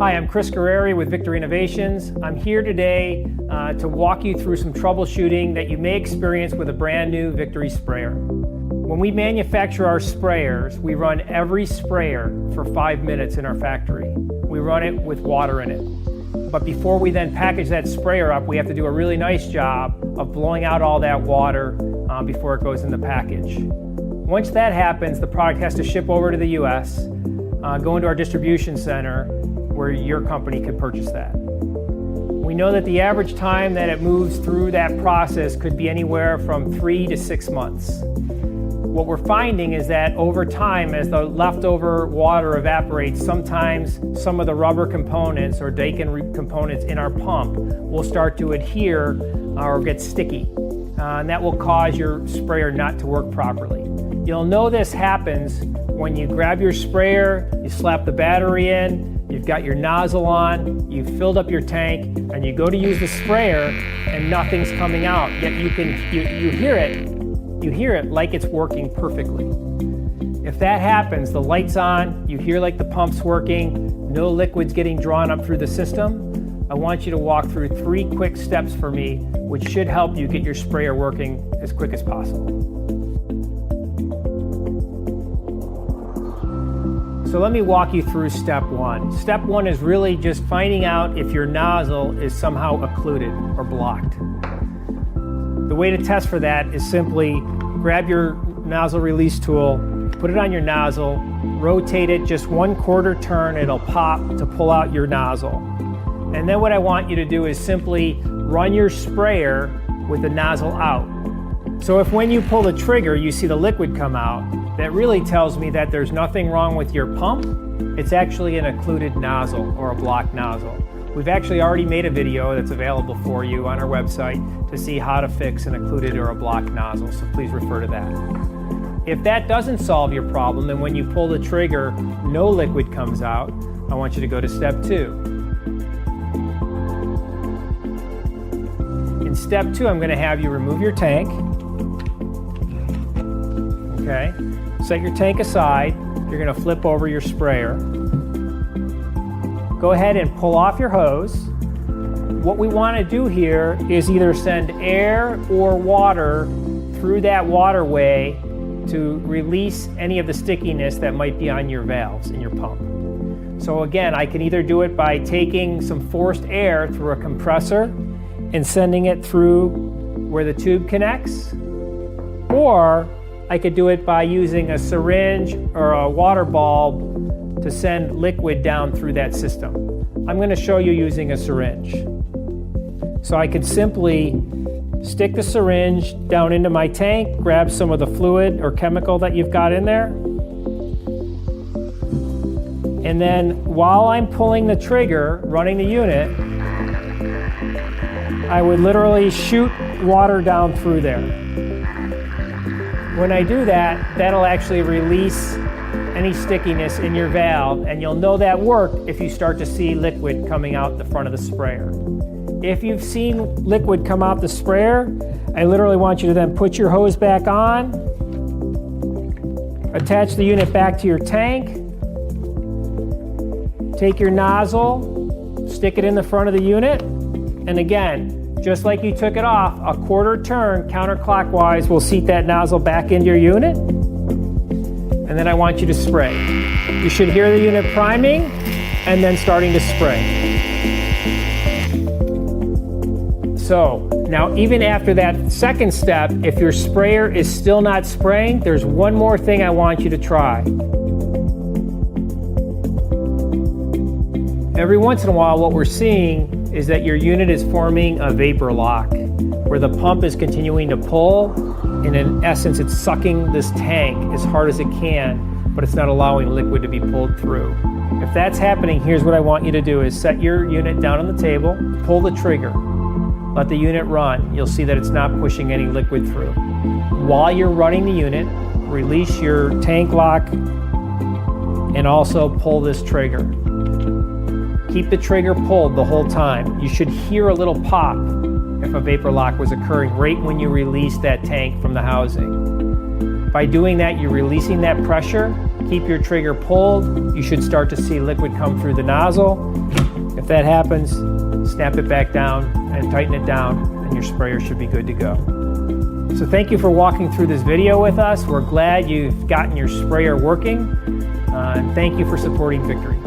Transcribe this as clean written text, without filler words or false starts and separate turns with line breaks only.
Hi, I'm Chris Guerreri with Victory Innovations. I'm here today to walk you through some troubleshooting that you may experience with a brand new Victory sprayer. When we manufacture our sprayers, we run every sprayer for 5 minutes in our factory. We run it with water in it. But before we then package that sprayer up, we have to do a really nice job of blowing out all that water before it goes in the package. Once that happens, the product has to ship over to the US, go into our distribution center where your company could purchase that. We know that the average time that it moves through that process could be anywhere from 3 to 6 months. What we're finding is that over time, as the leftover water evaporates, sometimes some of the rubber components or Daikin components in our pump will start to adhere or get sticky. And that will cause your sprayer not to work properly. You'll know this happens when you grab your sprayer, you slap the battery in, you've got your nozzle on, you've filled up your tank, and you go to use the sprayer and nothing's coming out. Yet you hear it like it's working perfectly. If that happens, the light's on, you hear like the pump's working, no liquid's getting drawn up through the system, I want you to walk through 3 quick steps for me, which should help you get your sprayer working as quick as possible. So let me walk you through step 1. Step 1 is really just finding out if your nozzle is somehow occluded or blocked. The way to test for that is simply grab your nozzle release tool, put it on your nozzle, rotate it just 1/4 turn, it'll pop to pull out your nozzle. And then what I want you to do is simply run your sprayer with the nozzle out. So if when you pull the trigger you see the liquid come out, that really tells me that there's nothing wrong with your pump. It's actually an occluded nozzle or a blocked nozzle. We've actually already made a video that's available for you on our website to see how to fix an occluded or a blocked nozzle, so please refer to that. If that doesn't solve your problem, then when you pull the trigger, no liquid comes out, I want you to go to step 2. In step 2, I'm going to have you remove your tank. Okay, set your tank aside. You're going to flip over your sprayer. Go ahead and pull off your hose. What we want to do here is either send air or water through that waterway to release any of the stickiness that might be on your valves in your pump. So again, I can either do it by taking some forced air through a compressor and sending it through where the tube connects, or I could do it by using a syringe or a water bulb to send liquid down through that system. I'm going to show you using a syringe. So I could simply stick the syringe down into my tank, grab some of the fluid or chemical that you've got in there, and then while I'm pulling the trigger, running the unit, I would literally shoot water down through there. When I do that, that'll actually release any stickiness in your valve, and you'll know that worked if you start to see liquid coming out the front of the sprayer. If you've seen liquid come out the sprayer, I literally want you to then put your hose back on, attach the unit back to your tank, take your nozzle, stick it in the front of the unit, and again, just like you took it off, a 1/4 turn counterclockwise will seat that nozzle back into your unit. And then I want you to spray. You should hear the unit priming and then starting to spray. So now even after that second step, if your sprayer is still not spraying, there's one more thing I want you to try. Every once in a while what we're seeing is that your unit is forming a vapor lock, where the pump is continuing to pull, and in essence it's sucking this tank as hard as it can, but it's not allowing liquid to be pulled through. If that's happening, here's what I want you to do is set your unit down on the table, pull the trigger, let the unit run. You'll see that it's not pushing any liquid through. While you're running the unit, release your tank lock and also pull this trigger. Keep the trigger pulled the whole time. You should hear a little pop if a vapor lock was occurring right when you release that tank from the housing. By doing that, you're releasing that pressure keep your trigger pulled. You should start to see liquid come through the nozzle. If that happens, snap it back down and tighten it down, and your sprayer should be good to go. So thank you for walking through this video with us. We're glad you've gotten your sprayer working, and thank you for supporting Victory.